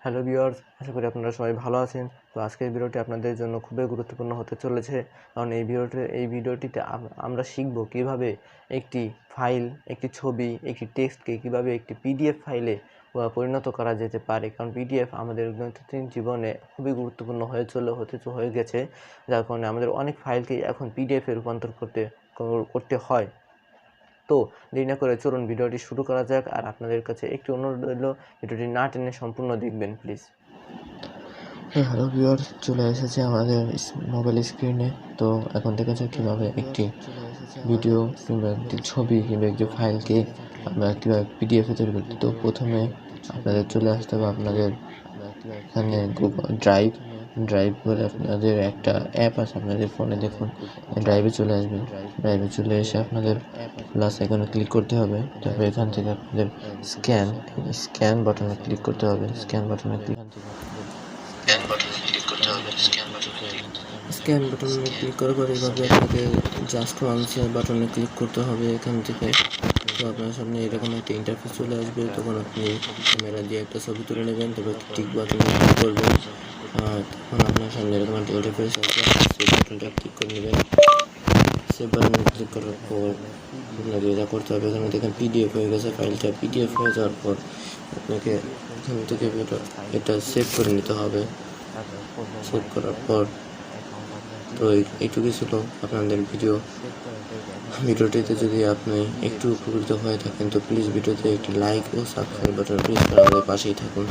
Hello viewers, আশা করি আপনারা সবাই ভালো আছেন। তো আজকের ভিডিওটি আপনাদের জন্য খুবই গুরুত্বপূর্ণ হতে চলেছে, কারণ এই ভিডিওটিতে আমরা শিখব কিভাবে একটি ফাইল, একটি ছবি, একটি টেক্সটকে কিভাবে একটি পিডিএফ ফাইলে পরিণত করা যেতে পারে। কারণ পিডিএফ আমাদের দৈনন্দিন জীবনে খুবই গুরুত্বপূর্ণ হয়ে গেছে, যার কারণে আমাদের অনেক ফাইলকে এখন পিডিএফে রূপান্তর করতে হয়। তো দেরি না করে চলুন ভিডিওটি শুরু করা যাক। আর আপনাদের কাছে একটি অনুরোধ রইল, ভিডিওটি না টেনে সম্পূর্ণ দেখবেন প্লিজ। হ্যালো ভিউয়ার, চলে এসেছে আমাদের মোবাইল স্ক্রিনে। তো এখন দেখা যাক কীভাবে একটি ভিডিও কিংবা একটি ছবি কিংবা একটি ফাইলকে আমরা কীভাবে পিডিএফে তৈরি করতে। তো প্রথমে আপনাদের চলে আসতে হবে আপনাদের এখানে ড্রাইভ বলে আপনাদের একটা অ্যাপ আছে আপনাদের ফোনে। দেখুন, ড্রাইভে চলে আসবেন। ড্রাইভে চলে এসে আপনাদের প্লাস আইকনে ক্লিক করতে হবে। তারপরে এখান থেকে আপনাদের স্ক্যান বাটনে ক্লিক করতে হবে। স্ক্যান বাটনে ক্লিক করার পরে এভাবে আপনাদের জাস্ট ওয়ান্স বাটনে ক্লিক করতে হবে এখান থেকে। তো আপনার সামনে এরকম একটা ইন্টারফেস চলে আসবে। তখন আপনি ক্যামেরা দিয়ে একটা ছবি তুলে নেবেন, তারপর টিক বাটনে ক্লিক করবেন। তখন আপনার সামনে এরকম একটা ইন্টারফেস আসবে, সেভ বাটনটা ক্লিক করে নেবেন। সেভ বাটনে ক্লিক করার পর আপনাকে যা করতে হবে, এখানে দেখেন পিডিএফ হয়ে গেছে। ফাইলটা পিডিএফ হয়ে যাওয়ার পর আপনাকে এখান থেকে এটা সেভ করে নিতে হবে। সেভ করার পর তো এইটুকুই ছিল আপনাদের ভিডিওটিতে যদি আপনি একটু উপকৃত হয়ে থাকেন তো প্লিজ ভিডিওতে একটি লাইক ও সাবস্ক্রাইব বাটন প্রেস করে আমাদের পাশেই থাকুন।